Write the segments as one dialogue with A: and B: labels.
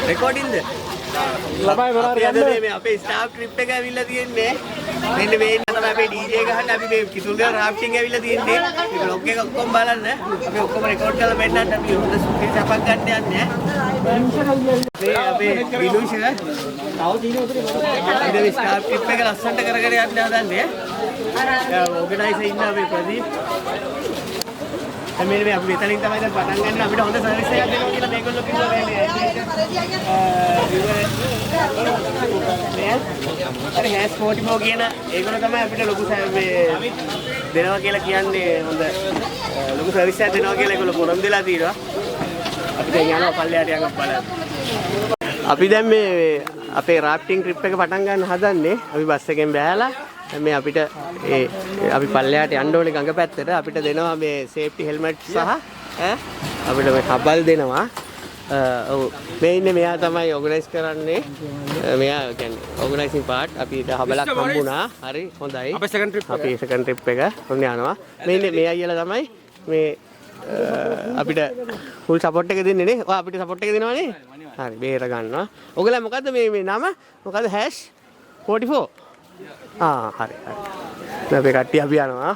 A: recording the
B: ළමයි මොනවාද ගන්නේ
A: මේ අපේ ස්ටාෆ් ට්‍රිප් එක ඇවිල්ලා තියෙන්නේ මෙන්න මේ ඉන්න තමයි අපේ DJ ගහන්න අපි මේ කිතුල්ගල රාෆ්ටිං ඇවිල්ලා තියෙන්නේ මේ vlog එක ඔක්කොම බලන්න අපි ඔක්කොම රෙකෝඩ් කරලා මෙන්නත් අපි හොඳ සුපිරි සපක් ගන්න යන්නේ මේ අපේ විලුෂ තව තියෙන ස්ටාෆ් ට්‍රිප් එක ලස්සනට කරගෙන යන්න හදන්නේ ඕගනයිසර් ඉන්න අපේ ප්‍රදීප් මේ අපි මෙතනින් තමයි දැන් පටන් ගන්න අපිට හොඳ සර්විස් එකක් දෙනවා කියලා මේගොල්ලෝ කිව්වා මේ අර හැස් 44 කියන ඒගොල්ලෝ තමයි අපිට ලොකු මේ දෙනවා කියලා කියන්නේ හොඳ ලොකු සර්විස් එකක් දෙනවා කියලා ඒගොල්ලෝ පොරොන්දු වෙලා තියෙනවා අපි දැන් යනවා පල්ලෙහාට යන්න බලන්න අපි දැන් මේ අපේ රාෆ්ටිං ට්‍රිප් එක පටන් ගන්න හදන්නේ අපි බස් එකෙන් බෑලා මේ අපිට අපි පල්ලෙහාට යන්න ඕනේ ගඟ පැත්තට අපිට දෙනවා මේ සේෆ්ටි හෙල්මට් සහ අපිට මේ කබල් දෙනවා ඔව් මේ ඉන්නේ මෙයා තමයි ඕගනයිස් කරන්නේ මෙයා කියන්නේ ඕගනයිසින් පාර්ට් අපිට හබලක් හම්බුණා හරි හොඳයි අපේ සෙකන්ඩ් ට්‍රිප් එක ඔන්න යනවා මේ ඉන්නේ මේ අයියලා තමයි මේ අපිට ෆුල් සපෝට් එක දෙන්නේ නේ ඔය අපිට සපෝට් එක දෙනවනේ හරි බේර ගන්නවා ඔයගොල්ලෝ මොකද්ද මේ නම මොකද්ද #44 හරි අපේ කට්ටිය අපි යනවා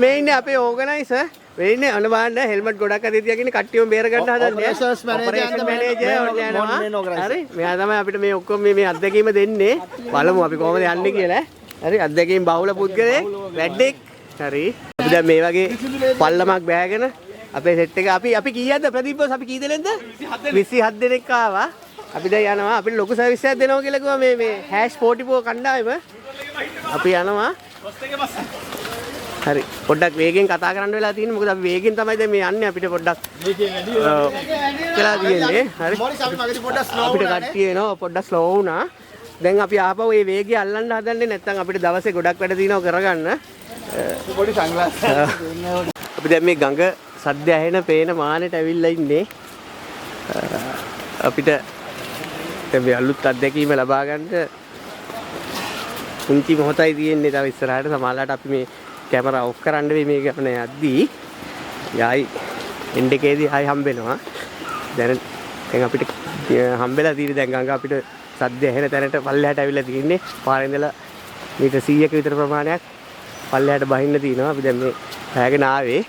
A: මේ ඉන්නේ අපේ ඕගනයිසර් මේ ඉන්නේ අන බලන්න හෙල්මට් ගොඩක් අතේ තියාගෙන කට්ටියම බේර ගන්න හදන්නේ ඔපරේෂන් මැනේජර් හරි මෙයා තමයි අපිට මේ ඔක්කොම මේ අත්දැකීම දෙන්නේ බලමු අපි කොහොමද යන්නේ කියලා හරි අත්දැකීම් බහුල පුද්ගලයෙක් වැඩෙක් හරි අපි දැන් මේ වගේ පල්ලමක් බෑගෙන අපේ සෙට් එක අපි කීයක්ද ප්‍රදීප් බෝස් අපි කී දෙනෙක්ද 27 දෙනෙක් ආවා අපි දැන් යනවා අපිට ලොකු සර්විස් එකක් දෙනවා කියලා කිව්වා මේ #44 කණ්ඩායම අපි යනවා හරි පොඩ්ඩක් වේගෙන් කතා කරන්න වෙලා තියෙන්නේ මොකද අපි වේගෙන් තමයි දැන් මේ යන්නේ අපිට පොඩ්ඩක් කියලා තියෙන්නේ හරි අපිට කට්ටිය එනවා පොඩ්ඩක් ස්ලෝ වුණා දැන් අපි ආපහු මේ වේගය අල්ලන්න හදන්නේ නැත්නම් අපිට දවසේ ගොඩක් වැඩ තියෙනවා කරගන්න පොඩි සංග්ලාස් අපි දැන් මේ ගඟ සද්ද ඇහෙන පේන මානෙට ඇවිල්ලා ඉන්නේ අපිට දැන් මේ අලුත් අත්දැකීම ලබා ගන්න පුංචි මොහොතයි තියෙන්නේ තව ඉස්සරහට සමහරවිට අපි මේ කැමරා ඔෆ් කරන්න වෙයි මේ ගමන යද්දී යයි එන්ඩ් එකේදී ආයි හම්බෙනවා දැන් අපිට හම්බෙලා තියෙන්නේ දැන් ගඟ අපිට සද්ද ඇහෙන තැනට පල්ලෙහාට ඇවිල්ලා තියෙන්නේ පාරේ ඉඳලා මීටර් 100ක විතර ප්‍රමාණයක් පල්ලෙහාට බහින්න තියෙනවා අපි දැන් මේ හැගෙන ආවේ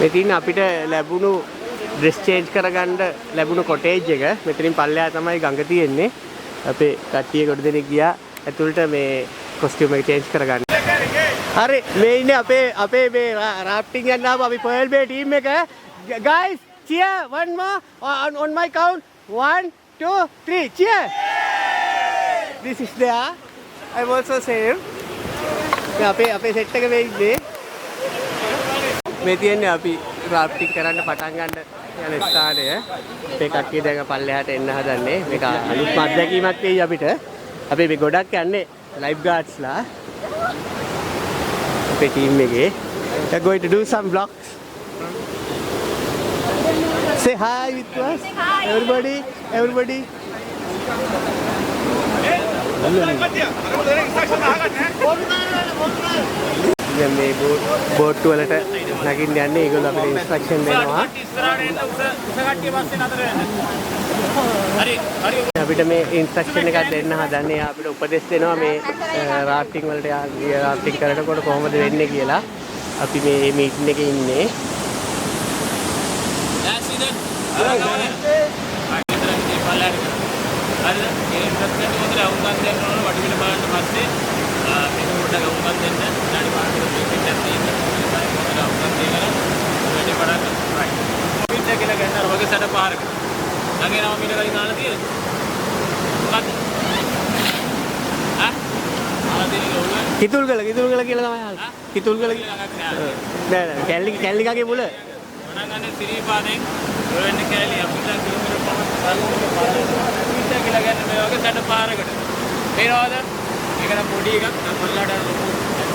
A: මේ තියෙන අපිට ලැබුණු ඩ්‍රෙස් චේන්ජ් කරගන්න ලැබුණු කොටේජ් එක මෙතනින් පල්ලෙහා තමයි ගඟ තියෙන්නේ අපේ කට්ටිය කොට දෙනෙක් ගියා ඇතුළට මේ කොස්ටියුම් එක චේන්ජ් කරගන්න හරි මේ ඉන්නේ අපේ මේ රාෆ්ටිං යන්න ආව අපි පර්ල් බේ ටීම් එක guys cheer one more on my count 1 2 3 cheer this is there I also same අපේ සෙට් එක මේ ඉන්නේ මේ තියන්නේ අපි රාෆ්ටිං කරන්න පටන් ගන්න යන ස්ථානය අපේ කට්ටිය දැන් පල්ලෙහාට එන්න හදන්නේ මේක අලුත් අත්දැකීමක් වෙයි අපිට අපි මේ ගොඩක් යන්නේ ලයිෆ් ගාඩ්ස්ලා අපේ ටීම් එකේ we are going to do some vlogs say hi with us everybody දැන් මේ බෝට් වලට නගින්න යන්නේ ඒගොල්ලෝ අපිට ඉන්ස්ට්‍රක්ෂන් දෙනවා අපිට මේ ඉන්ස්ට්‍රක්ෂන් එකක් දෙන්න හදන්නේ අපිට උපදෙස් දෙනවා මේ රාෆ්ටිං වලට රාෆ්ටිං කරනකොට කොහොමද වෙන්නේ කියලා අපි මේ මීටින් එකේ ඉන්නේ කිතුල්ගල කියලා තමයි ආවේ. කිතුල්ගල නෑ කැල්ලි කගේ මුල.
B: පටන් ගන්න සිරිපාදෙන් රොයන්න කැලි අපිට කිලෝමීටර් 5ක් පාරකට කියලා ගන්න මේ වගේ සැඩ පාරකට. තේරෙනවද? ඒක නම් පොඩි එකක් අපල්ලාට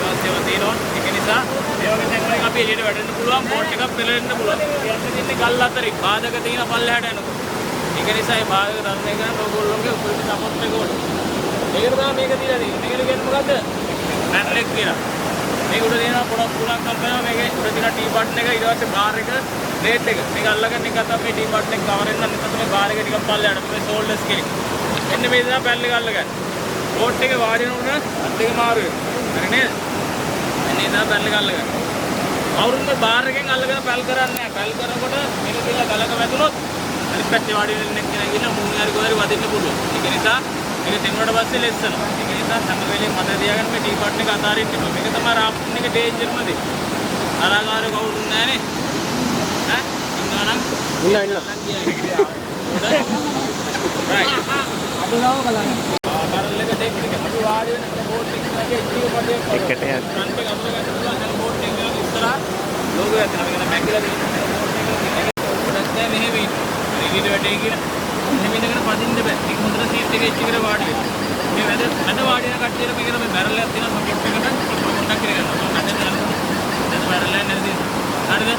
B: අවශ්‍යව තියෙනවා. ඒක නිසා මේ වගේ තැන් වලින් අපි එළියට වැටෙන්න පුළුවන් බෝට් එකක් පෙරලෙන්න පුළුවන්. යන්න දෙන්නේ ගල් අතරින් බාධක තියෙන පල්ලෙහාට යනකොට. ඒක නිසා මේ බාධක ධර්මය කරන ඕගොල්ලෝගේ උපරිම සපෝට් එක ඕන. ඒකට තමයි මේක දීලා තියෙන්නේ. මේකට කියන්නේ මොකද්ද? පැනලෙක් කියලා. මේක උඩ තියෙනවා පොඩක් පුලක් කම්පනවා මේකේ උඩ තියෙන ටී බටන් එක ඊට පස්සේ බාර් එක ප්ලේට් එක. මේක අල්ලගන්න එක තමයි ටී බටන් එක කවර් වෙන්න නැත්නම් තමයි බාර් එක ටිකක් පල්ලෙහාට මේ ෂෝල්ඩර්ස් කෙනෙක්. එන්න මේ දා පැනල් එක අල්ලගන්න. බෝට් එක වාඩි වෙනකොට අත් දෙක මාරු වෙනවා. හරි නේද? එන්න ඉඳලා පැනල් එක අල්ලගන්න. අවුරුද්ද බාර් එකෙන් අල්ලගෙන පැල් කරන්නේ නැහැ. පැල් කරනකොට මේක කියලා ගලක වැදුනොත් අනිත් පැත්තේ වාඩි වෙන කෙනෙක් කෙනා ගිහින් මූණ හරි කොහරි වදින්න පුළුවන්. ඒක නිසා මේක දෙන්නුවට පස්සේ ලෙස්සනවා. ඒක නිසා හැම වෙලේම මතක තියාගන්න මේ ටී බටන් එක අතාරින්න එපා. මේක තමයි රාෆ්ටින් එක ඩේන්ජර්ම දේ. අරාගාරේ කවුරුත් නැහනේ. ඈ ඉන්නවනම්
A: ඉන්න.
B: රයිට්. අදලාව බලන්න. බාරල් එක ටෙක් එක අපි වාඩි වෙන බෝට් එකේ ජීව පඩේ
A: එකට යන්න.
B: ෆ්‍රන්ට් එක අතට ගන්න පුළුවන් බෝට් එක ඉස්සරහා ලෝගෝ එක තමයි කියන මැකිලා තියෙන බෝට් එක ගොඩක් නැහැ මෙහෙම ඉන්න. ඊට වැඩේ කියන මෙහෙම ඉඳගෙන පදින්න බෑ. ඒක හොඳට සීට් එකේ ඉච්ච කර වාඩි වෙන්න. මේ වැඩ වාඩි වෙන කට්ටියට මේකට මේ බැරල් එකක් තියෙනවා සපෝට් එකට පොඩ්ඩක් කරගන්නවා. මම දැන් බැරල් එක නැද්ද? හරිද?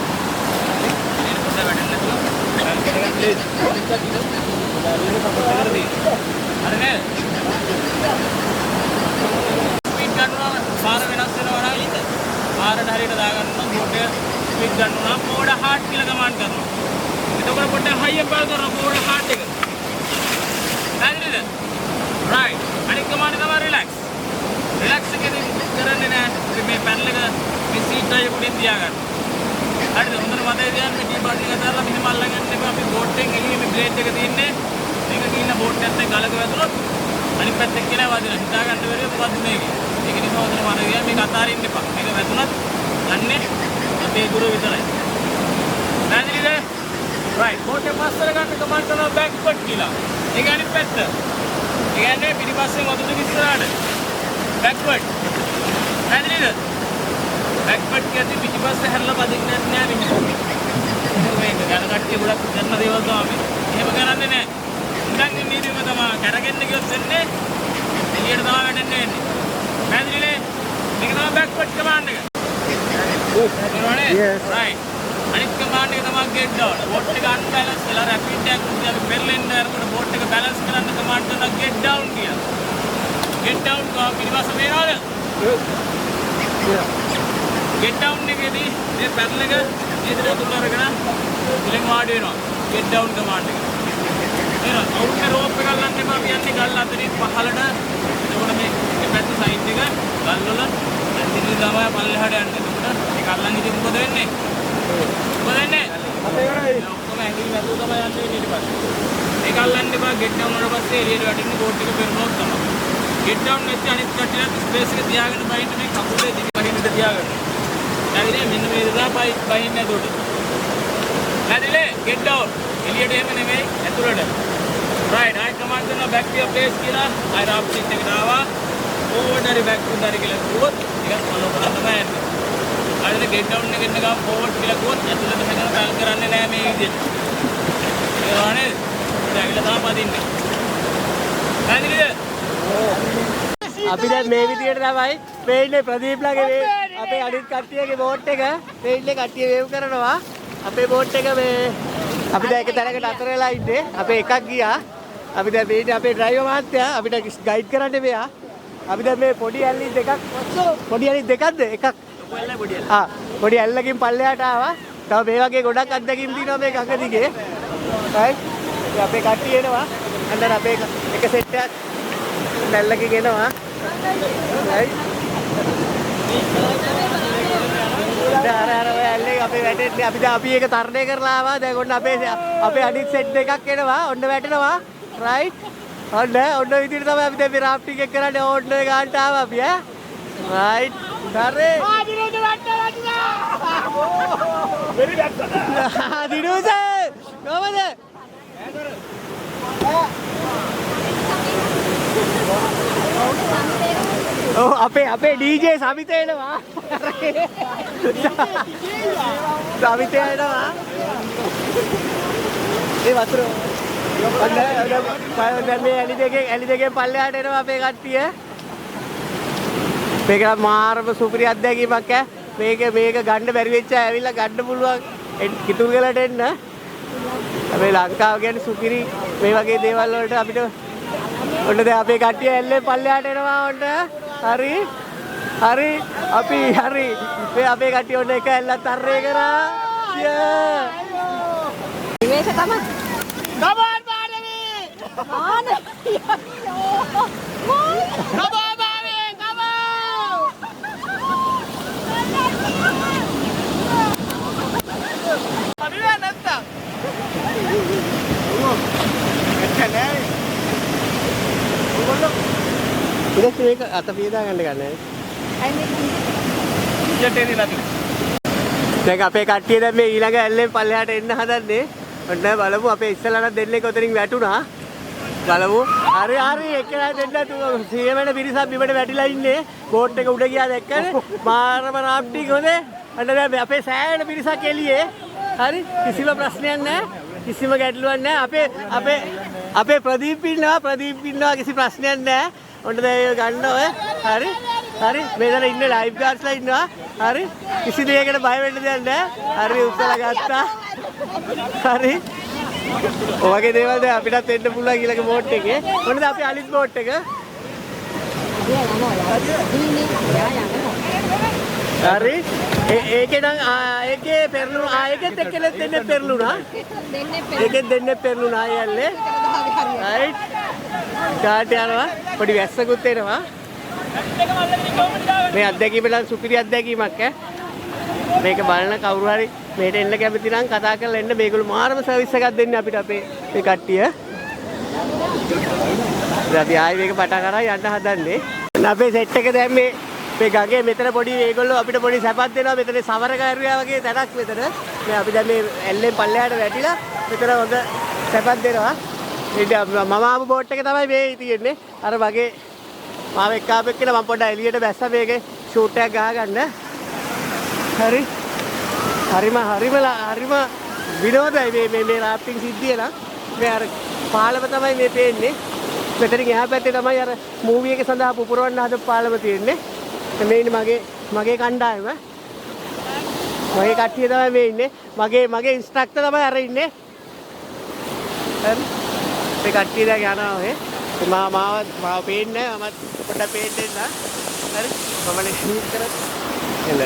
B: ඒක පොඩ්ඩක් වැඩන්න නැතුව බැරල් කරගන්න ප්ලීස්. පොඩ්ඩක් ඉන්න. බැරල් එක සපෝට් කරලා දෙන්න. හරි නේද? ස්පීඩ් ගන්නවා පාර වෙනස් වෙනවා නම් පාරට හරියට දාගන්න නම් බෝට් එක ස්පීඩ් ගන්නවා නම් මෝඩ හાર્ට් කියලා කමාන්ඩ් කරනවා. එතකොට පොඩ්ඩක් හයියෙන් බල කරනවා මෝඩ හાર્ට් එක. හරිද? රයිට්. අනිත් කමාන්ඩ් තමයි රිලැක්ස්. රිලැක්ස් එකේදී කරන්නේ නැහැ. මේ පැනල් එක මේ සීට් එකේ උඩින් තියාගන්න. හරිද? හොඳට මතක තියාගන්න මේ ටී බටන් එක දාලා මෙහෙම අල්ලගන්න එපා. අපි බෝට් එකෙන් එළියේ මේ ප්ලේට් එක තියෙන්නේ. මේක ගිහින් බෝට් එකත් එක්ක ගලක වැදුනොත් අනිත් පැත්තේ කෙනා වදිනවා. හිතා ගන්න බැරිව මොකද්ද මේක. ඒක නිසා හොඳට මතක තියාගන්න මේක අතාරින්න එපා. මේක වැදුනත් යන්නේ අපේ ගුරු විතරයි. නැදිරිද? රයිට්. බෝට් එක පස්සට ගන්න කමාන්ඩ් කරනවා බෑක්වර්ඩ් කියලා. ඒක අනිත් පැත්ත. ඒ කියන්නේ පිටිපස්සෙන් වතුර ඉස්සරහට. බෑක්වර්ඩ්. නැදිරිද? බෑක්වර්ඩ් කියන්නේ පිටිපස්සේ හැරලා පදින්නේ නැහැ මිනිස්සු. මේක ගන්න කට්ටිය ගොඩක් කරන දේවල් තමයි. එහෙම කරන්නේ නැහැ. ඉඳන් ඉන්නේ ඉතින් තමයි කරගෙන ගියොත් එන්නේ එළියට තමයි වැටෙන්නේ වෙන්නේ. පැහැදිලිනේ? මේක තමයි බෑක්වර්ඩ් කමාන්ඩ් එක.
A: Yes.
B: Right. අනිත් කමාන්ඩ් එක තමයි get down. බෝට් එක අන්බැලන්ස් වෙලා රැපිඩ් එකක් උඩ අපි පෙරලෙන්න යනකොට බෝට් එක බැලන්ස් කරන්න කමාන්ඩ් එක get down කියලා. get down කව පිළිවස වෙනවද? get down එකේදී මේ පැනල් එක ඉදිරියට තුල අරගෙන ඉලෙන් වාඩි වෙනවා. get down කමාන්ඩ් එක. එහෙනම් අවුට් රෝප් එක අල්ලන්න එපා. අපි යන්නේ ගල් අතරින් පහළට. එතකොට මේ පැත්ත සයිඩ් එක ගල් වල ඇන්තිලි තමයි පල්ලෙහාට යන්නේ. එතකොට ඒක අල්ලන් ඉතින් මොකද වෙන්නේ? මොකද වෙන්නේ? අපේ වෙයි. ඔක්කොම ඇඟිලි වැදුව තමයි යන්නේ ඊට පස්සේ. ඒක අල්ලන්න එපා. get down වුණාට පස්සේ එළියට වැටෙන්නේ බෝට් එක පෙරනොත් තමයි. get down වෙච්ච අනිත් කට්ටියට ස්පේස් එක තියාගෙන බයින්න මේ කකුලේ දිග බහින්නට තියාගන්න. හරිනේ මෙන්න මේ දා බයින්න එතකොට. හරිනේ get down. එළියට එහෙම නෙමෙයි ඇතුළට. right I command කරනවා back to your place කියලා. I raft sheet එකට ආවා. forward හරි back to හරි කියලා කිව්වොත් ටිකක් follow කරන්න තමයි යන්නේ. හරිද get down එක එන්න ගාව forward කියලා කිව්වොත් ඇතුළට හැදෙන බැල් කරන්නේ නැහැ මේ විදිහට. ඒ වනේ දැන් තමයි පදින්නේ. හරිද?
A: අපි දැන් මේ විදියට තමයි මේ ඉන්නේ ප්‍රදීප්ලාගේ අපේ අනිත් කට්ටියගේ බෝට් එක මේ ඉන්නේ කට්ටිය වේව් කරනවා. අපේ බෝට් එක මේ අපි දැන් එක තැනකට අතර වෙලා ඉන්නේ. අපේ එකක් ගියා. අපි දැන් මේ ඉන්නේ අපේ ඩ්‍රයිවර් මහත්තයා අපිට ගයිඩ් කරන්න මෙයා. අපි දැන් මේ පොඩි ඇල්ලි දෙකක් පොඩි ඇල්ලි දෙකක්ද එකක් පොඩි ඇල්ලකින් පල්ලෙහාට ආවා. තව මේ වගේ ගොඩක් අත්දැකීම් තියෙනවා මේ ගඟ දිගේ. right අපේ කට්ටිය එනවා. අnder අපේ එක සෙට් එකක් ඇල්ලකින් එනවා. right අර ඔය ඇල්ලේ අපේ වැටෙන්නේ අපි ඒක තරණය කරලා ආවා. දැන් ඔන්න අපේ අනිත් සෙට් දෙකක් එනවා. ඔන්න වැටෙනවා. right ඔන්න විදිහට තමයි අපි දැන් මේ රාෆ්ටිං එක කරන්නේ. ඕන්න ගානට ආවා අපි ඈ. right හරි ආදිනුද වැටුණා. වෙරි වැටුණා. ආදිනුද කොහමද? Oh, අපේ DJ සමිත එනවා. සමිත එනවා. ඒ වතුර දැන් මේ ඇලි දෙකෙන් පල්ලෙහාට එනවා අපේ කට්ටිය. මේක මාරම සුපිරි අත්දැකීමක් ඈ. මේක ගන්න බැරි වෙච්ච ඇවිල්ලා ගන්න පුළුවන් කිතුල්ගලට එන්න. අපේ ලංකාව කියන්නේ සුපිරි මේ වගේ දේවල් වලට අපිට ඔන්න දැන් අපේ කට්ටිය ඇල්ලේ පල්ලෙහාට එනවා ඔන්න. හරි අපි මේ අපේ කට්ටිය ඔන්න එක ඇල්ලත් අරේ කරා.
C: මේක තමයි.
A: කමෝන් මානවි!
C: මානවි!
A: කමෝන් මානවි! කමෝන්! අපි නැත්තම්. ඉතින් මේක අත පියදා ගන්න ගන්නෑ. දැන් අපේ කට්ටිය දැන් මේ ඊළඟ ඇල්ලෙන් පල්ලෙහාට එන්න හදන්නේ. ඔන්න බලමු අපේ ඉස්සලට දෙන්නේ කොතනින් වැටුණා. බලමු. හරි එක්කෙනා දෙන්න සීමෙන් පිරිසක් බිමට වැටිලා ඉන්නේ. බෝට් එක උඩ ගියා දැක්කද? මාරම රාෆ්ටිං හොඳේ. අන්න දැන් අපේ සෑහෙන පිරිසක් එළියේ. හරි කිසිම ප්‍රශ්නයක් නැහැ. කිසිම ගැටලුවක් නැහැ. අපේ ප්‍රදීප් ඉන්නවා කිසි ප්‍රශ්නයක් නැහැ. ඔන්න දැන් ගන්න ඔය. හරි මෙතන ඉන්නේ ලයිව් ගාර්ඩ්ස්ලා ඉන්නවා. හරි කිසි දෙයකට බය වෙන්න දෙයක් නැහැ. හරි උත්සලා ගත්තා. හරි ඔයගේ දේවල් දැන් අපිටත් එන්න පුළුවන් ඊළඟ බෝට් එකේ. ඔන්න දැන් අපි අලිත් බෝට් එක. හරි ඒකේ නම් ඒකේ පෙරළුණා ඒකෙත් එක්කෙනෙක් දෙන්නේ පෙරළුණා. ඒකෙත් දෙන්නේ පෙරළුණා යන්නේ. රයිට් කාට යනවා පොඩි වැස්සකුත් එනවා. මේ අත්දැකීම නම් සුපිරි අත්දැකීමක් ඈ. මේක බලන කවුරු හරි මේට එන්න කැමති නම් කතා කරලා එන්න. මේගොල්ලෝ මාරම සර්විස් එකක් දෙන්නේ අපිට අපේ මේ කට්ටිය. දැන් අපි ආයි මේක පටන් අරන් යන්න හදන්නේ. අපේ සෙට් එක දැන් මේ ගඟේ මෙතන පොඩි මේගොල්ලෝ අපිට පොඩි සැපක් දෙනවා. මෙතන සමරකාරියා වගේ තැනක් මෙතන. මේ අපි දැන් මේ ඇල්ලෙන් පල්ලෙහාට වැටිලා මෙතන හොඳ සැපක් දෙනවා. ඉතින් මම ආපු බෝට් එක තමයි මේ තියෙන්නේ. අර වගේ මාව එක්කාපු එක්කලා මම පොඩ්ඩක් එළියට බැස්සා මේකේ ෂූට් එකක් ගහගන්න. හරිම විනෝදයි මේ රාෆ්ටිං සිද්ධිය නම්. මේ අර පාලම තමයි මේ පේන්නේ. මෙතනින් එහා පැත්තේ තමයි අර මූවි එකේ සඳහා පුපුරවන්න හදපු පාලම තියෙන්නේ. මේ ඉන්නේ මගේ කණ්ඩායම. මගේ කට්ටිය තමයි මේ ඉන්නේ. මගේ ඉන්ස්ට්‍රක්ටර් තමයි අර ඉන්නේ. හරි. මේ කට්ටිය දැන් යනවා ඔය. මාව පේන්නේ නැහැ. මම පොඩ්ඩක් පේන්න දෙන්න. හරි. මම ෂූට් කරත් එල.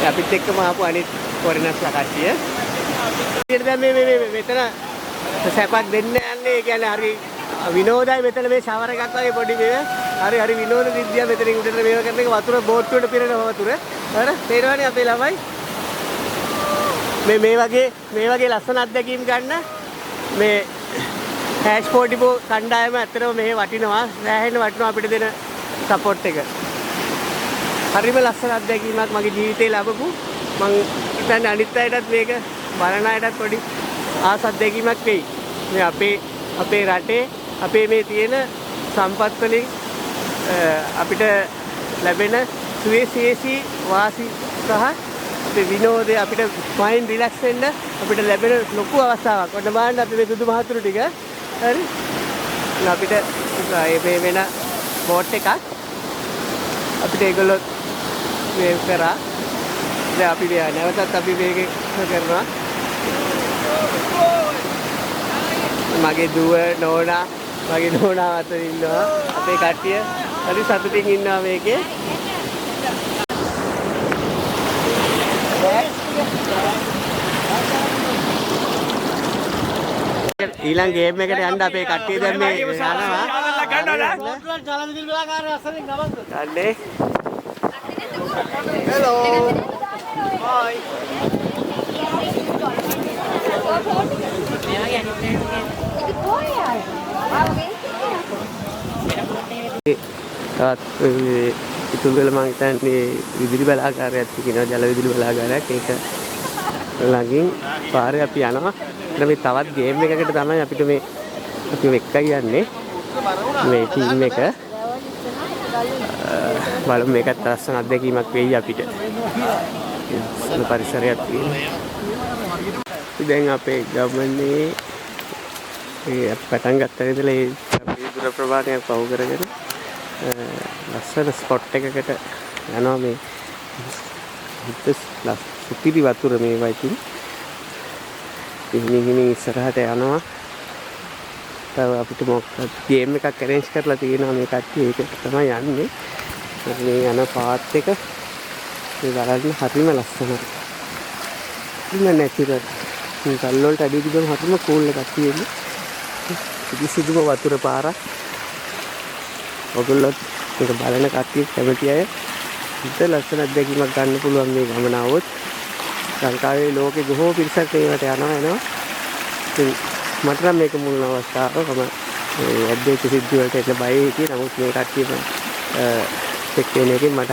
A: අපිත් එක්කම ආපු අනිත් ෆොරිනර්ස්ලා කට්ටිය. ඊට දැන් මේ මෙතන සැපක් දෙන්න යන්නේ. ඒ කියන්නේ හරි විනෝදයි. මෙතන මේ ෂවර් එකක් වගේ පොඩි මේ හරි විනෝද විද්‍යාව මෙතනින් උඩට මේව කරන එක වතුර බෝට්ටුවට පිරෙන වතුර. හරි තේරෙනවනේ අපේ ළමයි. මේ වගේ ලස්සන අත්දැකීම් ගන්න මේ හැෂ් 44 කණ්ඩායම ඇත්තටම මෙහෙ වටිනවා. සෑහෙන වටිනවා අපිට දෙන සපෝට් එක. හරිම ලස්සන අත්දැකීමක් මගේ ජීවිතේ ලැබපු. මං හිතන්නේ අනිත් අයටත් මේක බලන අයටත් පොඩි ආස අත්දැකීමක් වෙයි. මේ අපේ රටේ අපේ මේ තියෙන සම්පත් වලින් අපිට ලැබෙන සුවේශී වාසි සහ විනෝදේ අපිට මයින්ඩ් රිලැක්ස් වෙන්න අපිට ලැබෙන ලොකු අවස්ථාවක්. ඔන්න බලන්න අපි මේ සුදු මහතුරු ටික. හරි. අපිට මේ වෙන බෝට් එකක් අපිට ඒගොල්ලෝ මේ කරා. දැන් අපි නැවතත් අපි මේක කරනවා. මගේ දුව නෝනා අතර ඉන්නවා. අපේ කට්ටිය හරි සතුටින් ඉන්නවා මේකේ. ඊළඟ ගේම් එකට යන්න අපේ කට්ටිය දැන් මේ යනවා. ගන්නේ. හෙලෝ. හායි. ඉතුල්ගල මං හිතන්නේ විදුලි බලාගාරයක් තියෙනවා. ජල විදුලි බලාගාරයක්. ඒක ළඟින් පාරේ අපි යනවා. මේ තවත් ගේම් එකකට තමයි අපි එක්ක යන්නේ. මේ ටීම් එක බලමු මේකත් ලස්සන අත්දැකීමක් වෙයි අපිට. සුළු පරිසරයක් තියෙනවා. දැන් අපේ ගමනේ පටන් ගත්ත ඉඳලා ඒ දුර ප්‍රමාණයක් පහු කරගෙන ලස්සන ස්පොට් එකකට යනවා මේ සුපිරි වතුර මේ වයිකින්. ඉහිණින් ඉස්සරහට යනවා. තව අපිට මොකක්ද ගේම් එකක් අරේන්ජ් කරලා තියෙනවා මේ කට්ටිය. ඒක තමයි යන්නේ. මේ යන පාත් එක මේ බලන්න හරිම ලස්සනයි. හරිම නැචරල්. මේ කල් වලට අඩිය තිබුණ හරිම කූල් එකක් තියෙන්නේ. කිසිදුම වතුර පාරක්. ඔයගොල්ලෝ මේක බලන කට්ටිය කැමති අය හිත ලස්සන අත්දැකීමක් ගන්න පුළුවන් මේ ගමන આવොත්. ලංකාවේ ලෝකේ බොහෝ පිරිසක් ඒකට යනවා එනවා. ඉතින් මට නම් මේක මුල් අවස්ථාව. මම ඇද්දේ සිද්ධි වලට එන්න බයයි හිටියේ. නමුත් මේ කට්ටිය චෙක් වෙන එකෙන් මට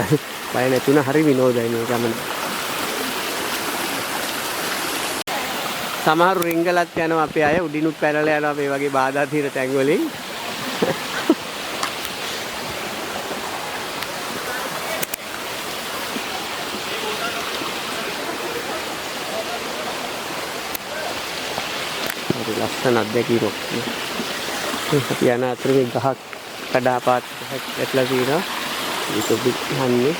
A: බය නැතුණා. හරි විනෝදයි මේ ගමන. සමහරු රිංගලත් යනවා අපේ අය. උඩිනුත් පැනලා යනවා මේ වගේ බාධා తీර තැන් වලින්. ලස්සන අත්දැකීමක්. අපි යන අතරේ මේ ගහක් කඩාපාත් ඇట్లా තියෙනවා. ඒක බිහන්නේ.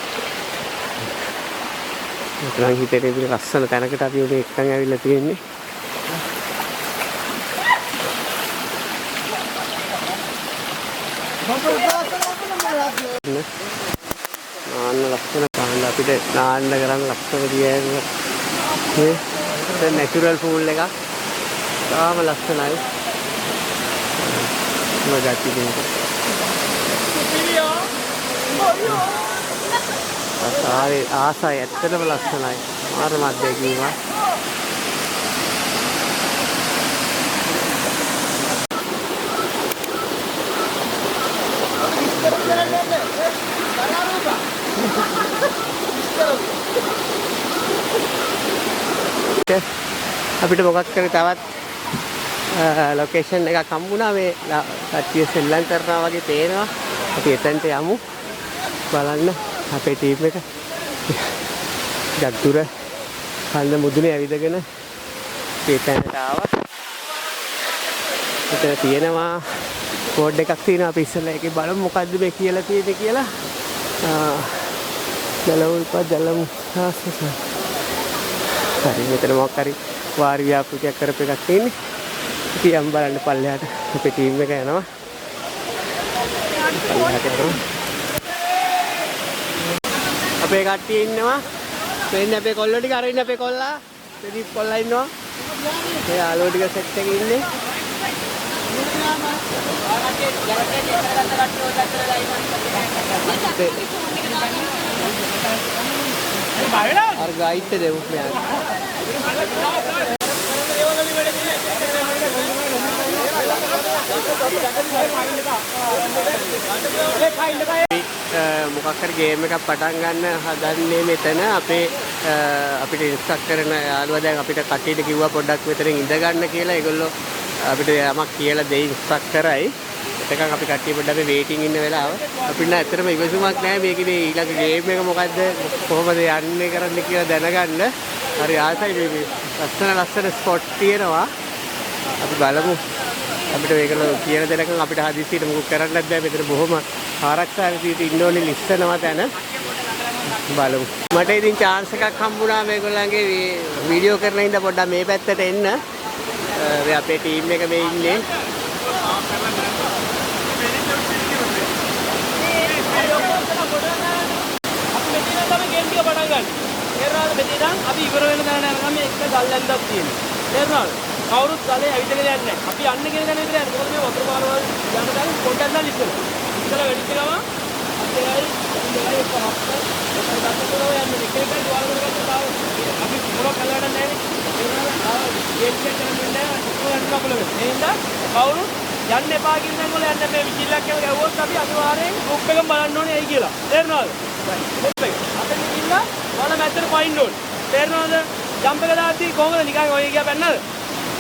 A: ඒතරම් හිතේ ඉතින් ලස්සන තැනකට අපි මේ එක්කන් ඇවිල්ලා තියෙන්නේ. නාන්න ලස්සන කාණ්ඩ අපිට නාන්න කරන්න ලස්සන දියන මේ නැචරල් පූල් එකක්. තාම ලස්සනයි. මගatti දෙන්න. ආසයි ඇත්තටම ලස්සනයි. මාරම අත්දැකීමක්. අපිට මොකක් කරේ තවත් ලොකේෂන් එකක් හම්බුණා. මේ කට්ටිය සෙල්ලම් කරනවා වගේ පේනවා. අපි එතනට යමු බලන්න. අපේ ටීම් එක ජග්දුර කන්ද මුදුනේ ඇවිදගෙන එතනට ආවා. එතන තියෙනවා බෝඩ් එකක් තියෙනවා. අපි ඉස්සෙල්ලා ඒකේ බලමු මොකද්ද මේ කියලා තියෙන්නේ කියලා. දලවුල්පත් හරි මෙතන මොකක් හරි වාරි ව්‍යාපෘතියක් කරපු එකක් තියෙන්නේ. ඉතින් බලන්න පල්ලෙහාට අපේ ටීම් එක යනවා. අපේ කට්ටිය ඉන්නවා. මෙන්න අපේ කොල්ලෝ ටික අර ඉන්න අපේ කොල්ලා. ප්‍රදීප් කොල්ලා ඉන්නවා. ඒ යාළුවෝ ටික සෙට් එකේ ඉන්නේ. අර ගයිඩ් දෙමු මෙයාට. මොකක් හරි ගේම් එකක් පටන් ගන්න හදන්නේ මෙතන. අපිට ඉන්ස්ට්‍රක්ට් කරන යාළුවා දැන් අපිට කට්ටියට කිව්වා පොඩ්ඩක් මෙතනින් ඉඳ ගන්න කියලා. ඒගොල්ලෝ අපිට යමක් කියලා දෙයි ඉන්ස්ට්‍රක්ට් කරයි. එතකන් අපි කට්ටිය පොඩ්ඩක් අපි වේටින් ඉන්න වෙලාව. අපිට නෑ ඇත්තටම ඉවසුමක් නෑ මේකේ ඊළඟ ගේම් එක මොකද්ද කොහොමද යන්නේ කරන්න කියලා දැනගන්න. හරි ආසයි මේ ලස්සන ස්පොට් තියෙනවා. අපි බලමු. අපිට මේකල කියන දෙනකන් අපිට හදිස්සියට මොකක් කරන්නත් බෑ. මෙතන බොහොම ආරක්ෂාව ඉන්න ඕනේ ලිස්සනවා තැන. බලමු. මට ඉතින් chance එකක් හම්බුණා මේගොල්ලන්ගේ වීඩියෝ කරන ඉඳ පොඩ්ඩක් මේ පැත්තට එන්න. මේ අපේ ටීම් එක මේ ඉන්නේ.
B: අපි ඉවර වෙන තැන යනකම් මේ එක ගල් ඇන්දක් තියෙනවා. තේරුණාද? කවුරුත් ගලේ ඇවිදගෙන යන්නේ නැහැ. අපි යන්න කියන තැන විතරයි යන්නේ. මොකද මේ වතුර පාරවල් යන තැන පොඩ්ඩක් නම් ඉස්සෙල්ලා. ඉස්සෙල්ලා වැඩි ගම අපේ අය ඉඳලා එක හප්ප ඔතන යන්නේ එක එක දුවල් කරගත්තා තාම අපි මොනව කළාට නැහැ නේ. ඒ ගේම් එක කරන්නේ නැහැ. ඔයගොල්ලන් කපලෙ. එහෙනම් කවුරුත් යන්න එපා කියන තැන් වල යන්න මේ විචිල්ලක් කියලා ගැව්වොත් අපි අනිවාර්යෙන් ගෲප් එකම බලන්න ඕනේ ඇයි කියලා. තේරුණාද? ගෲප් එක. අපිට ගිහිල්ලා වල මැත්තට පයින්න ඕනේ. තේරුණාද? ජම්ප් එක දාද්දි කොහොමද නිකන් ඔය ගියා පැන්නද?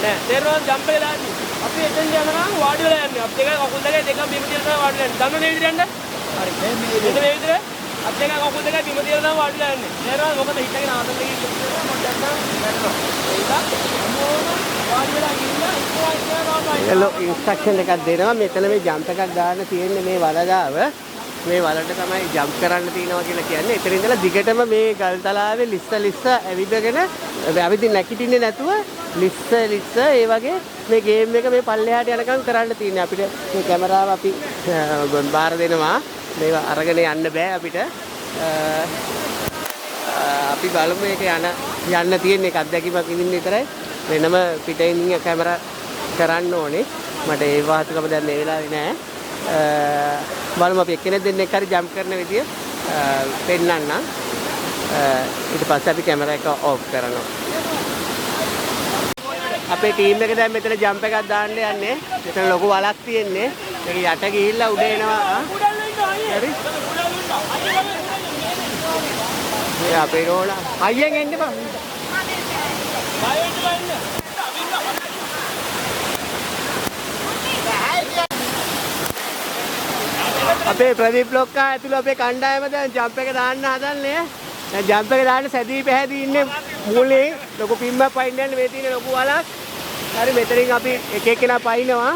B: නෑ තේරෙනවද ජම්ප් එක දාන්නේ අපි එතෙන් යනවා වාඩි වෙලා යන්නේ අපිට එක කකුල් දෙකේ දෙකම බිම තියලා තමයි වාඩි වෙලා යන්නේ දන්නවනේ විදිහට යන්න හරි මේ විදිහට අපිට එක කකුල් දෙකේ බිම තියලා තමයි වාඩි වෙලා යන්නේ තේරෙනවද මොකද හිත එකේ නාදන් දෙකේ පොඩ්ඩක් නම් වැටෙනවා වාඩි වෙලා ගිහිල්ලා
A: ඉන්ස්ට්‍රක්ෂන් එකක් දෙනවා මෙතන මේ ජම්ප් එකක් ගන්න තියෙන්නේ මේ වලගාව මේ වලට තමයි ජම්ප් කරන්න තියෙනවා කියලා කියන්නේ. එතන ඉඳලා දිගටම මේ ගල් තලාවේ ලිස්ස ඇවිදගෙන ඇවිදින් නැගිටින්නේ නැතුව ලිස්ස ඒ වගේ මේ ගේම් එක මේ පල්ලෙහාට යනකම් කරන්න තියෙන්නේ. අපිට මේ කැමරාව අපි බාර දෙනවා. මේව අරගෙන යන්න බෑ අපිට. අපි බලමු මේක යන්න තියෙන එක අත්දැකීමක් විඳින්න විතරයි. වෙනම පිටින් කැමරා කරන්න ඕනේ. මට ඒ වාහතුකම දැන් මේ වෙලාවේ නෑ. බලමු අපි එක්කෙනෙක් දෙන්නෙක් හරි ජම්ප් කරන විදිය පෙන්නන්න. ඊට පස්සේ අපි කැමරා එක ඔෆ් කරනවා. අපේ ටීම් එක දැන් මෙතන ජම්ප් එකක් දාන්න යන්නේ. මෙතන ලොකු වලක් තියෙන්නේ. මේක යට ගිහිල්ලා උඩ එනවා. හරි. මේ අපේ රෝලා අයියෙන් එන්න බං. අපේ ප්‍රදීප් ලොක්කා ඇතුළු අපේ කණ්ඩායම දැන් ජම්ප් එක දාන්න හදන්නේ. දැන් ජම්ප් එක දාන්න සැදී පැහැදී ඉන්නේ මූලේ ලොකු පිම්මක් පයින් යන්නේ මේ තියෙන ලොකු වලක්. හරි මෙතනින් අපි එක එක්කෙනා පයින්නවා.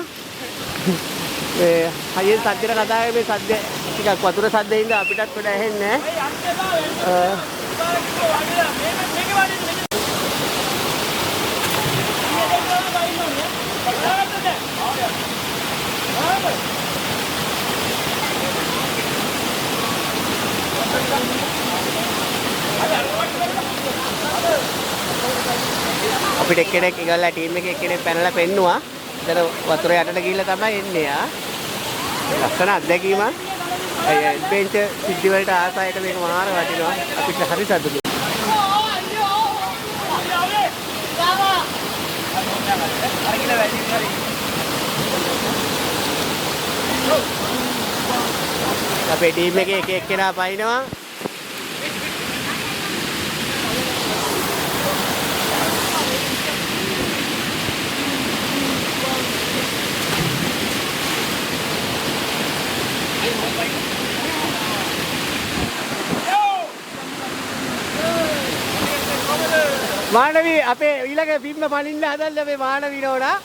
A: මේ හයියෙන් සද්දට කතා කරේ මේ සද්ද ටිකක් වතුර සද්දේ ඉඳ අපිටත් වඩා ඇහෙන්නේ නැහැ. අපිට එක්කෙනෙක් ඉගල්ලා ටීම් එකේ එක්කෙනෙක් පැනලා පෙන්නුවා. එතන වතුර යටට ගිහිල්ලා තමයි එන්නේ ආ. ලස්සන අත්දැකීමක්. ඇඩ්වෙන්චර් සිද්ධි වලට ආසායට මේක මාර වටිනවා. අපිට හරි සතුටුයි. අපේ ටීම් එකේ එක එක්කෙනා පයින්නවා. මානවි අපේ ඊළඟ පිම්ම පනින්න හදන්න අපේ මානවි නෝනා.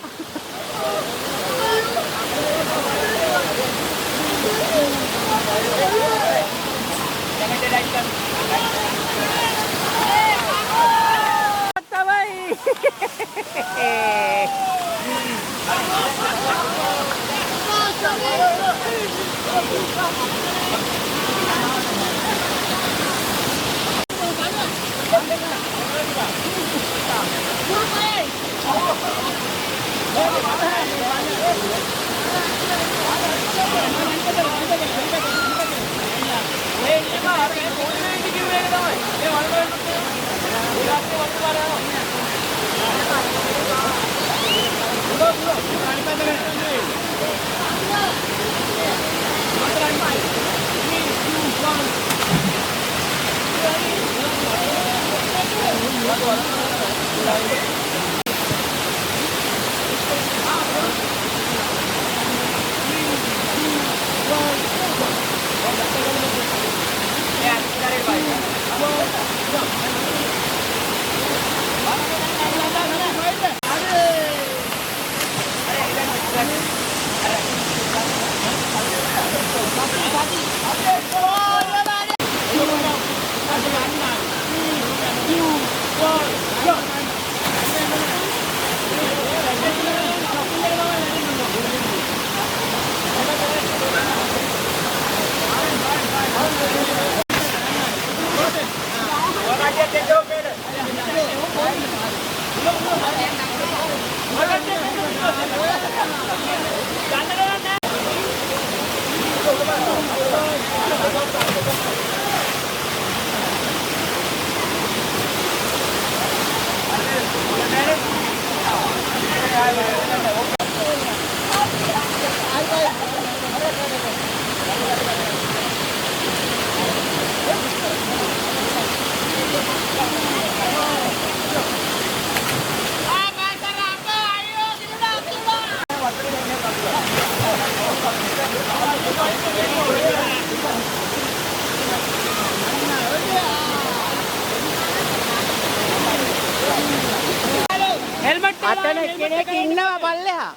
A: අතන කෙනෙක් ඉන්නවා පල්ලෙහා.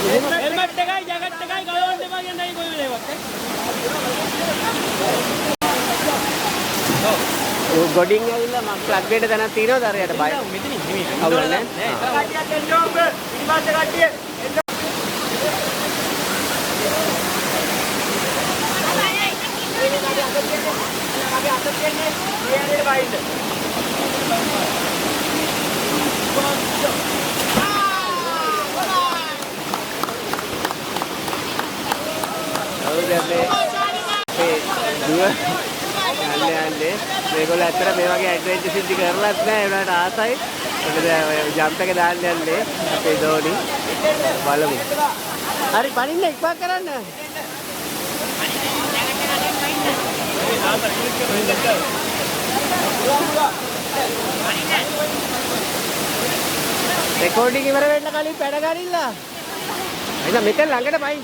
B: හෙල්මට් එකයි ජැකට් එකයි ගලවන්න එපා කියන්නේ කොයි වෙලේවත්.
A: ඔව් ගොඩින් ඇවිල්ලා මම ප්ලග් එකට දැනක් තියනවද අරයට බය?
B: මෙතනින් නෙමෙයි.
A: අවුල නැහැ.
B: කට්ටියක් එන්න ඕන. ඉනිමත් කට්ටිය.
A: මේගොල්ලෝ ඇත්තට මේ වගේ ඇඩ්වෙන්චර් සිද්ධි කරලත් නැහැ ඒකට ආසයි. මොකද ජම්ප් එක දාන්න යන්නේ අපේ දෝනි. බලමු. හරි පනින්න එක්පක් කරන්න. රෙකෝඩින් ඉවර වෙන්න කලින් පැඩ ගනින්න. එහෙනම් මෙතන ළඟට පයින්.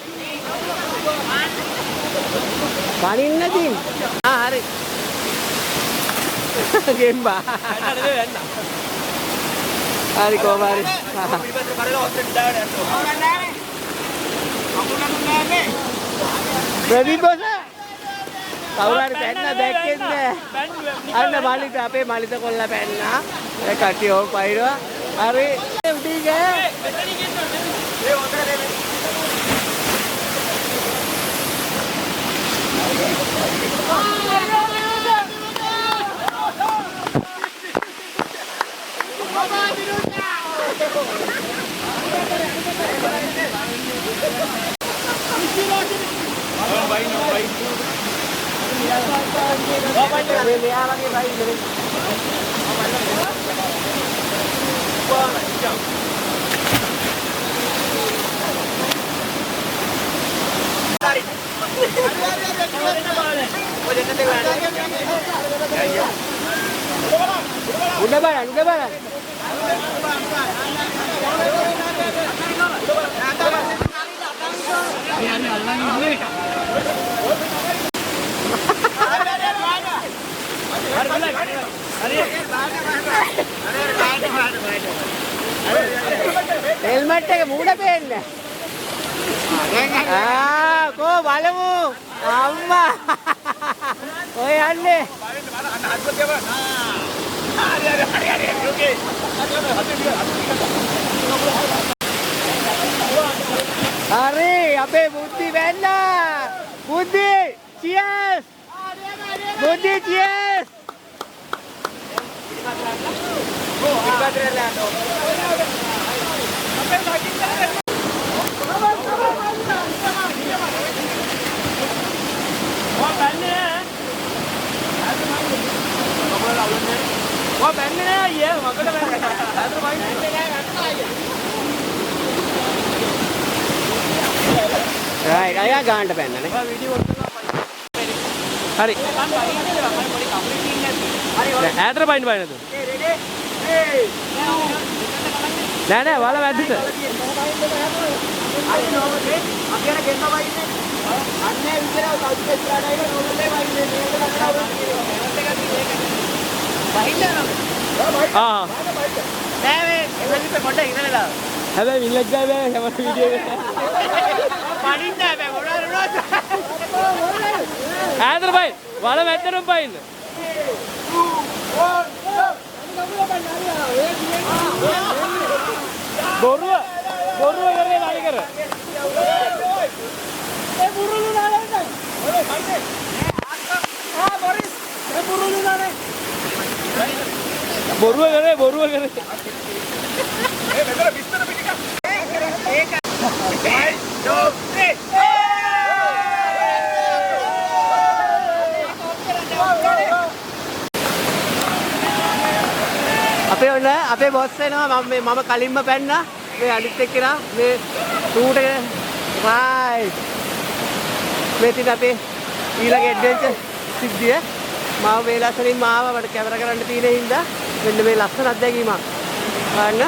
A: පනින්න නැතිනම්. හරි. ගෙම්බා. හරි කොහමරි. ප්‍රදීප් බොස. කවුරුහරි පැන්න දැක්කෙත් නෑ. අන්න මාලිත අපේ මාලිත කොල්ලා පැන්නා. ඒ කට්ටිය ඕක පයින්නවා. හරි උඩින් ගෑ. ඒ ඔතන දෙමි. Udah barang, udah barang. Helmet එක මූණ පේන්නේ. කෝ බලමු. අම්මා. ඔය යන්නේ. හරි අපේ බුද්ධි වෙන්නා. බුද්ධි cheers. බුද්ධි cheers. Right, ayo ganda penna ne. Hari. Ääතර පයින් නේද? නෑ නෑ වල වැද්දට. ආ. නෑ මේ එවලිට පොඩ්ඩක් ඉඳලා. හැබැයි විල්ලක් ගෑ බෑ හැම වීඩියෝ එක. පණින්න බෑ මොනවාද මොනවාද. ඈතර පයින් වල වැද්දටම පයින්. බොරුව කරේ නාලි කර. ඒ බුරුලු නාලේ නෑ. ඔය මයිනේ. බොරිස්. ඒ බුරුලු නාලේ. බොරුව කරේ. ඒ මෙතන විස්තර පිටික. ඒක. 1 2 3. අපේ බොස් එනවා මම කලින්ම පැන්නා මේ අනිත් එක්කලා මේ ටූට රයිට් මේ තින් අපේ ඊළඟ ඇඩ්වෙන්චර් සිද්ධිය මාව මේ ලස්සනින් මාව මට කැමරා කරන්න තියෙන හින්දා මෙන්න මේ ලස්සන අත්දැකීමක් ගන්න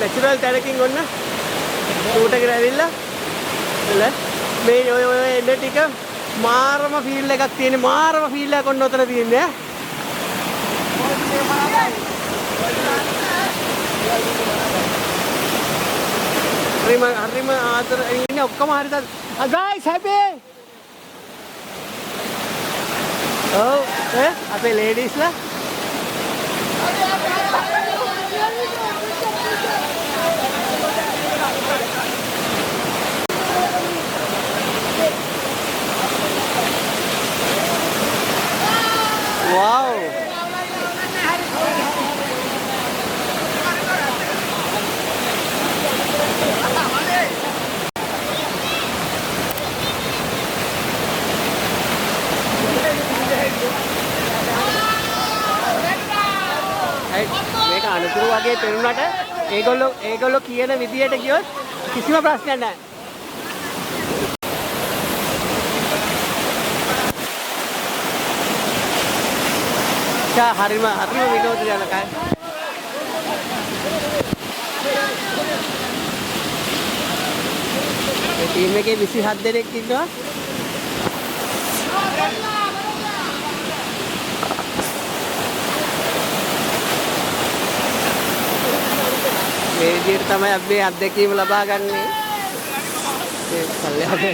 A: නැචරල් තැනකින් ඔන්න ටූට එකට ඇවිල්ලා මේ ඔය එන්න ටික මාරම ෆීල් එකක් තියෙන මාරම ෆීල් එකක් ඔන්න ඔතන තියෙන්නේ හරිම ආදර ඉන්නේ ඔක්කොම හරිද? guys happy. Oh, අපේ ladiesලා wow. මේක අනුතුරු වගේ පෙනුනට ඒගොල්ලෝ කියන විදියට ගියොත් කිසිම ප්‍රශ්නයක් නැහැ. හරිම විනෝදජනකයි. ටීම් එකේ 27 දෙනෙක් ඉන්නවා. මේ විදිහට තමයි අපි මේ අත්දැකීම ලබා ගන්නේ. ඒ පල්ලෙහාට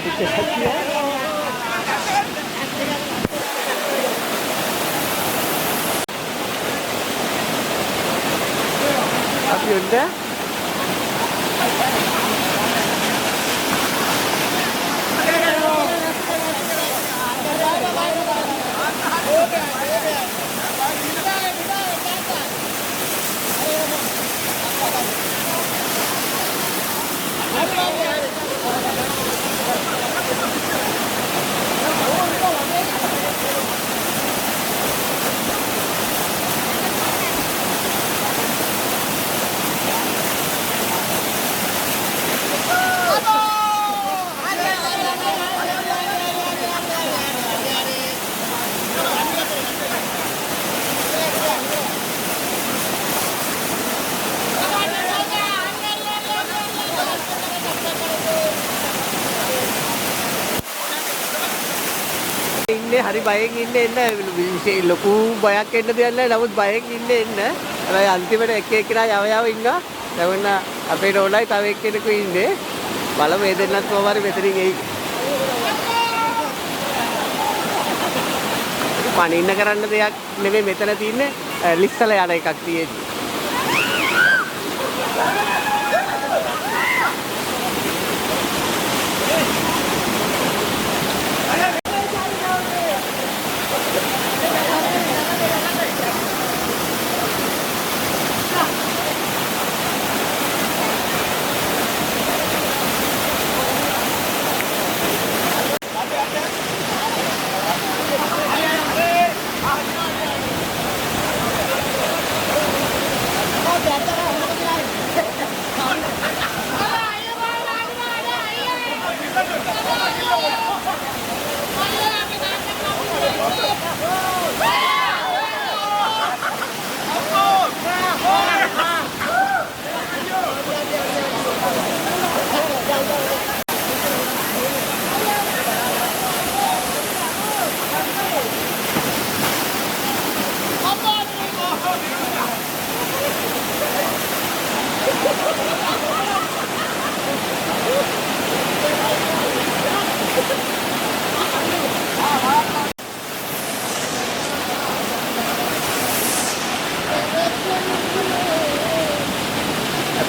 A: අපි උඩ ඉන්නේ හරි බයෙන් ඉන්නේ විශේෂ ලොකු බයක් එන්න දෙයක් නැහැ. නමුත් බයෙන් ඉන්නේ. හැබැයි අන්තිමට එක එක්කෙනා යව ඉන්නවා. දැන් අපේ රෝලයි තව එක්කෙනෙකු ඉන්නේ. බලමු මේ දෙන්නත් කොහොම හරි මෙතනින් එයි. පණින්න කරන්න දෙයක් නෙමෙයි මෙතන තියෙන්නේ. ලිස්සලා යන එකක් තියෙන්නේ.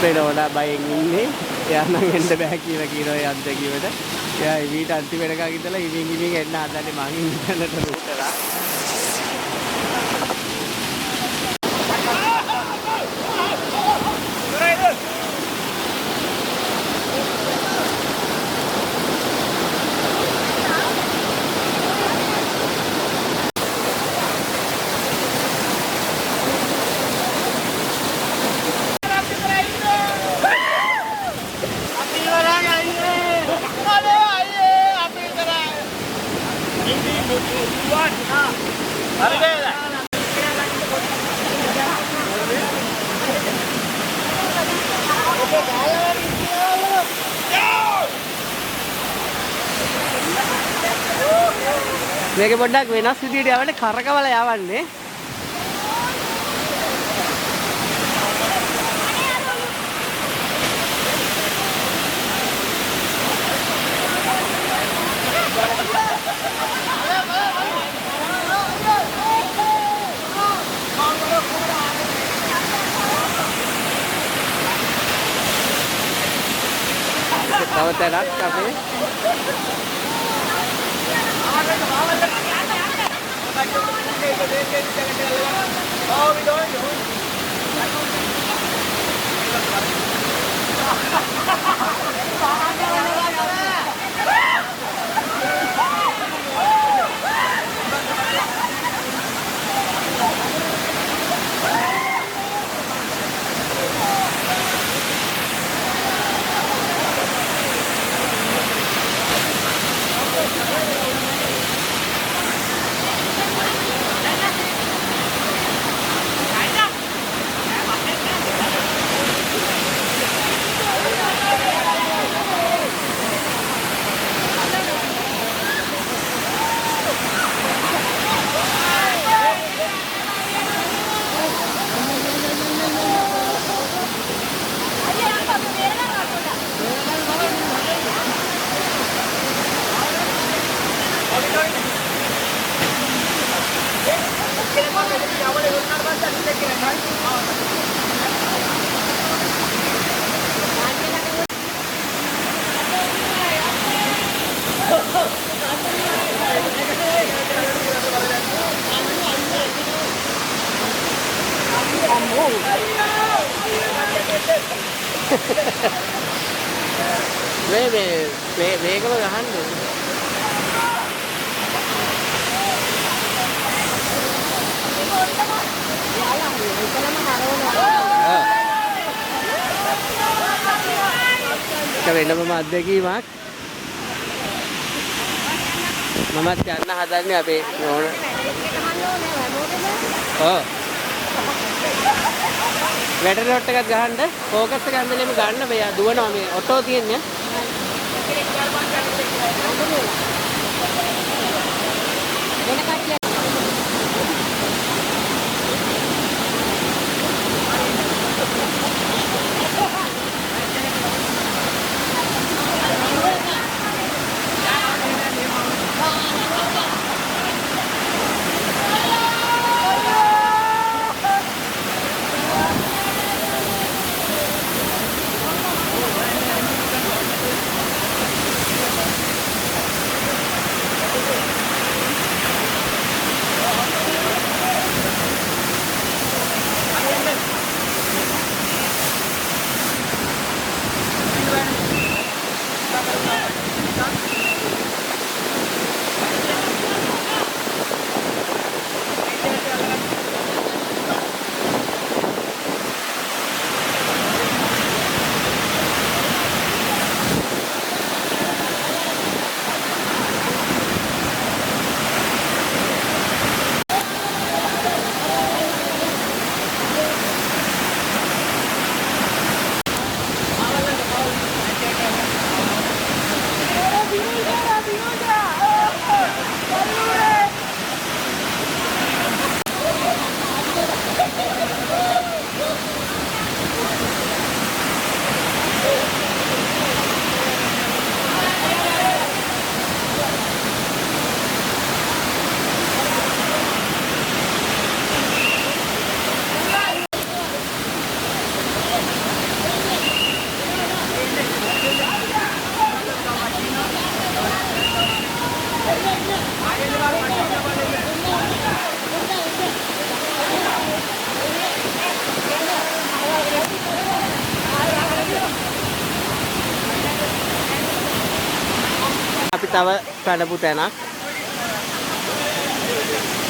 A: අපේ නෝනා බයෙන් ඉන්නේ. එයා නම් එන්න බෑ කියලා කියනවා ඒ අත්දැකීමට. එයා ඉවිට අන්තිම වෙනකන් ඉඳලා ඉවින් එන්න හදන්නේ මං ඉන්නට රූටලා. මේක පොඩ්ඩක් වෙනස් විදියට යවන්නේ කරකවල යවන්නේ. තව තැනක් අපේ මේකම ගහන්න වෙනම අත්දැකීමක් මමත් යන්න හදන්නේ අපේ නෝන වැටර් රොට් එකක් ගහන්න ෆෝකස් එක හැමලෙම ගන්න බෑ දුවනවා මේ ඔටෝ තියෙන්නේ අපි තව කඩපු තැනක්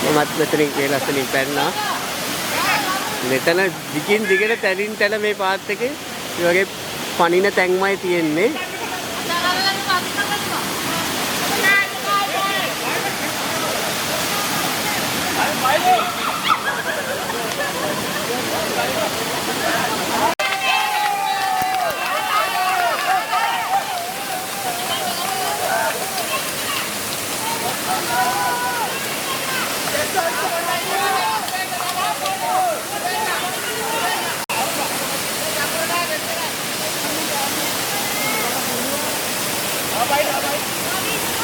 A: මමත් මෙතනින් ලස්සනින් පැන්නා මෙතන දිගින් දිගට තැනින් තැන මේ පාත් එකේ මේ වගේ පණින තැන්මයි තියෙන්නේ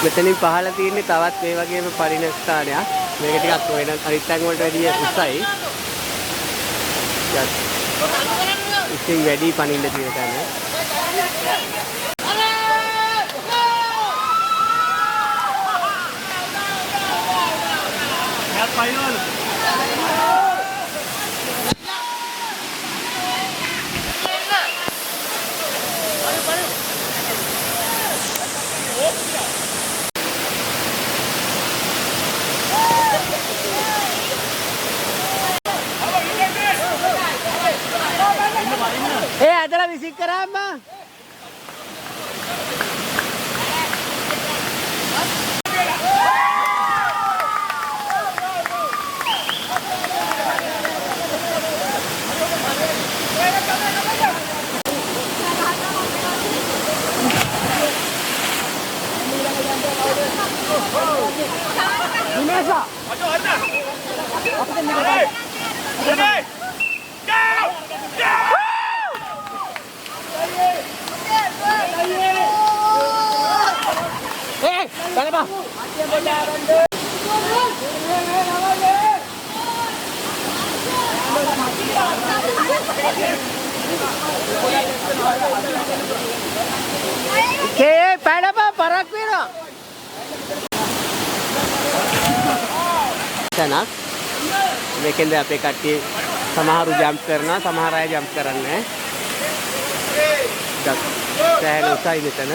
A: මෙතනින් පහළ තියෙන්නේ තවත් මේ වගේම පරිණ ස්ථානයක්. මේක ටිකක් වෙන අනිත් තැන් වලට වැඩිය උසයි. ඉතින් වැඩි පනින්න තියෙන තැන. අදලා විසික් කරා අම්මා. Dimesa. Ayo ada. Apa ni? Ini. Go! Go! Tanya apa? Oke, pada apa? Parak piro? Enak. මේකෙන්ද අපේ කට්ටිය සමහරු ජම්ප් කරනවා සමහර අය ජම්ප් කරන්නේ නැහැ. දැන් උසයි මෙතන.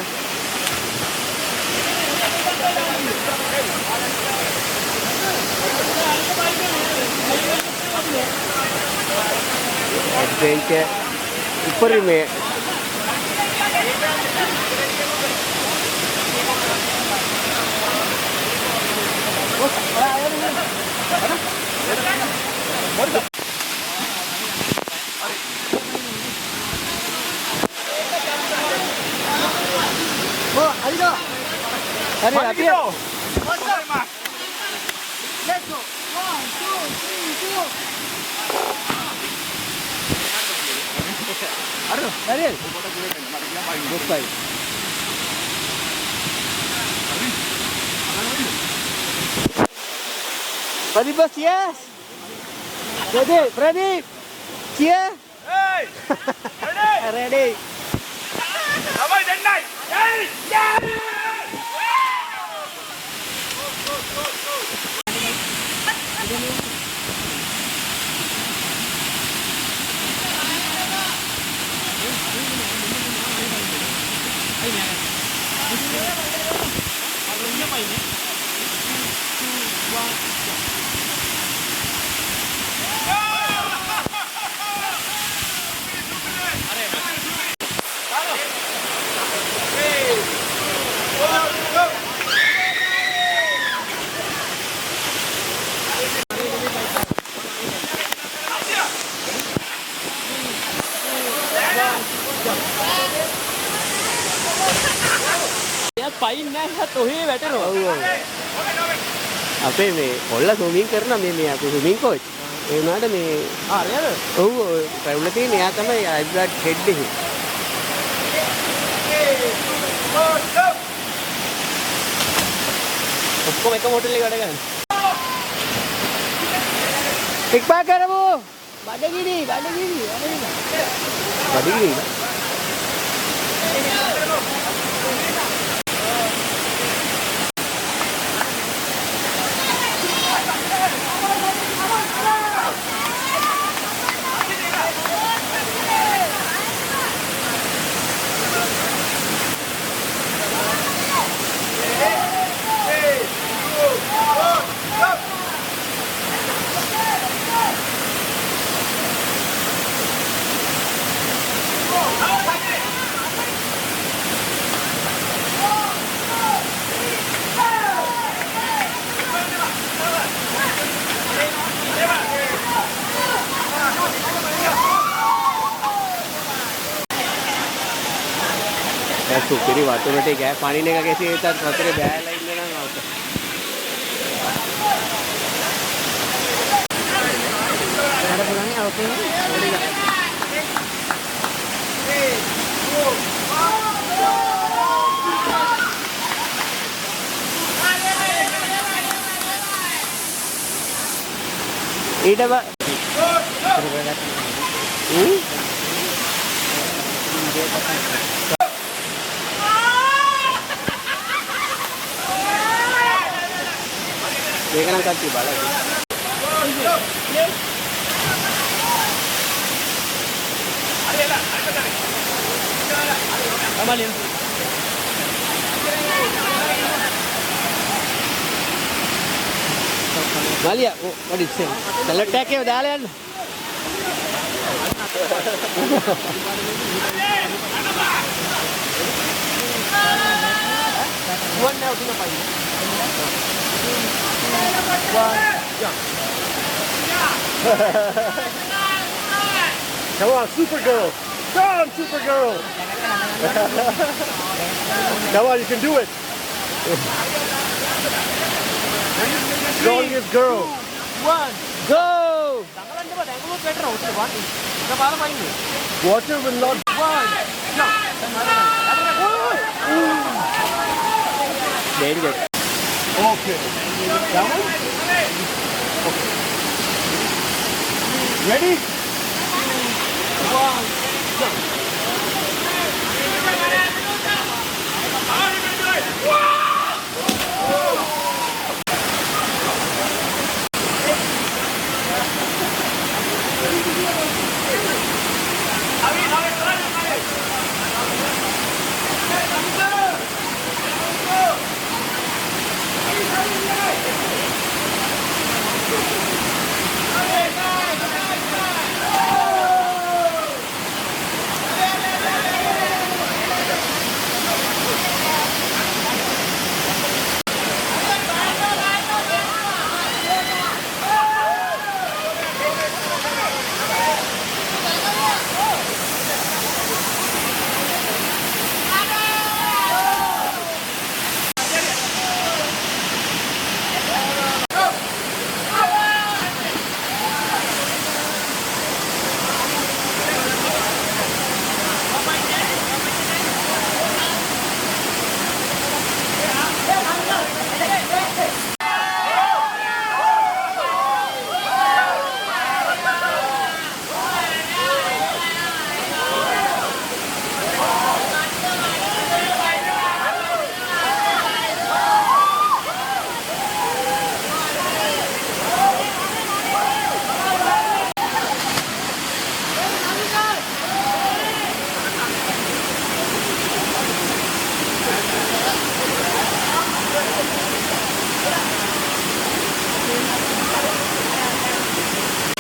A: एडवेंचर ऊपर में अरे अभी Let's go. 1, 2, 3, 4. Ariel. Both side. Pradeep, yes. Pradeep, cheer. Hey. Ready. Ready. Come on, then night. Hey, yeah. පයින් නැහැ තොහේ වැටෙනවා. අපේ මේ කොල්ල ස්විමින් කරනවා මේ අපේ ස්විමින් කෝච්. ඒ වුණාට මේ හරියද? ඔව් ට්‍රැවල් එකේ තියෙන එයා තමයි අයිබ්‍රඩ් හෙඩ් එක. ඔක්කොම එක හොටල් එකේ වැඩ කරන්නේ. එක්පා කරමු. බඩගිනි. සුපිරි වතුරට ගෑ පණින එක කෙසේ වෙතත් වතුරේ බෑලා ඉන්න නම් අවුත. හරි පුළන්නේ අවුතේ. ඊට මේක නම් කට්ටිය බලන්න. Malia, what is it? Salad pack එක දාලා යන්න. One now to the fight. Come on, Supergirl. Come on, Supergirl. Come on, you can do it. Strongest girl. 1, go. Water will not. 1. Danger. Okay. That one? Okay. Ready? 1, go.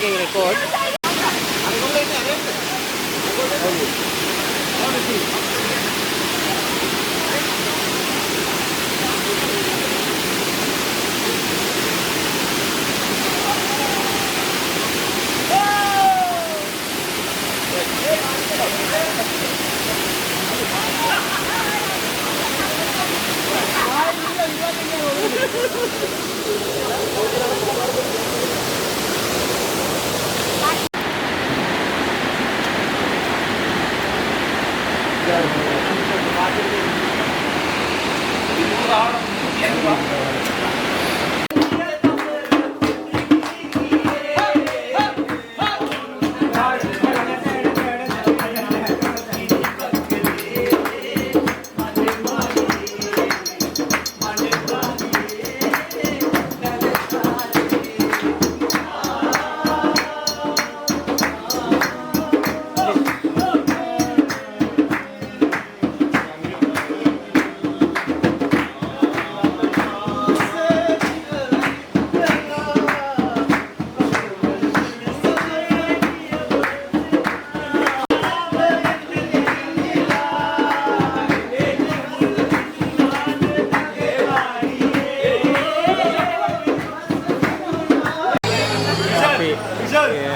A: Record.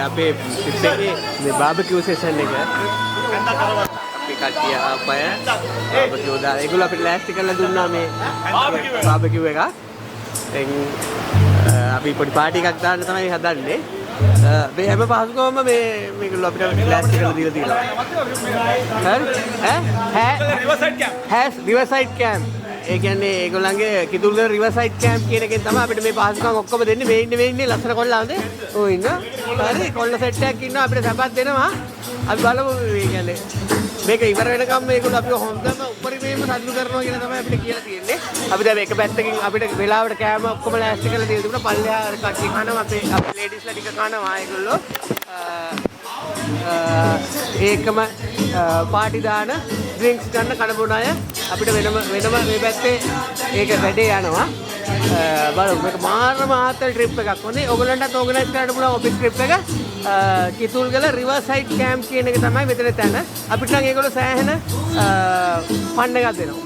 A: අපේ පිටේ මේ barbecue session එක අපි කට්ටිය ආපය barbecue දාලා ඒගොල්ලෝ අපිට ලෑස්ති කරලා දුන්නා මේ බාබකියු එක. දැන් අපි පොඩි පාටි එකක් දාන්න තමයි හදන්නේ. මේ හැම පහසුකමම මේගොල්ලෝ අපිට ලෑස්ති කරලා දීලා තියෙනවා. හරි? රිවර්සයිඩ් කැම්ප්. ඒ කියන්නේ ඒගොල්ලන්ගේ කිතුල්ගල රිවර්සයිඩ් කැම්ප් කියන එකෙන් තමයි අපිට මේ පහසුකම් ඔක්කොම දෙන්නේ. මේ ඉන්නේ ලස්සන කොල්ලාද? ඔය ඉන්න. හරි කොල්ල සෙට් එකක් ඉන්නවා අපිට සබත් දෙනවා. අපි බලමු මේ කියන්නේ මේක ඉවර වෙනකම් මේගොල්ලෝ අපිව හොඳම උපරිමයෙන්ම සතුටු කරනවා කියලා තමයි අපිට කියලා තියෙන්නේ. අපි දැන් මේක පැත්තකින් අපිට වෙලාවට කෑම ඔක්කොම ලෑස්ති කරලා දීලා තිබුණා. පල්ලෙහා කට්ටිය කනවා අපේ ලේඩිස්ලා ටික කනවා ඒගොල්ලෝ. ඒකම පාටි දාන ඩ්‍රින්ක්ස් ගන්න කනබුන අය අපිට වෙනම මේ පැත්තේ ඒක වැඩේ යනවා. බලමු මේක මාරම ආතල් ට්‍රිප් එකක් වුණේ. ඔයගලන්ටත් ඕගනයිස් කරන්න පුළුවන් ඔෆිස් ට්‍රිප් එක. කිතුල්ගල රිවර්සයිඩ් කැම්ප් කියන එක තමයි මෙතන තැන. අපිට නම් ඒගොල්ලෝ සෑහෙන ෆන් එකක් දෙනවා.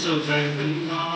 D: So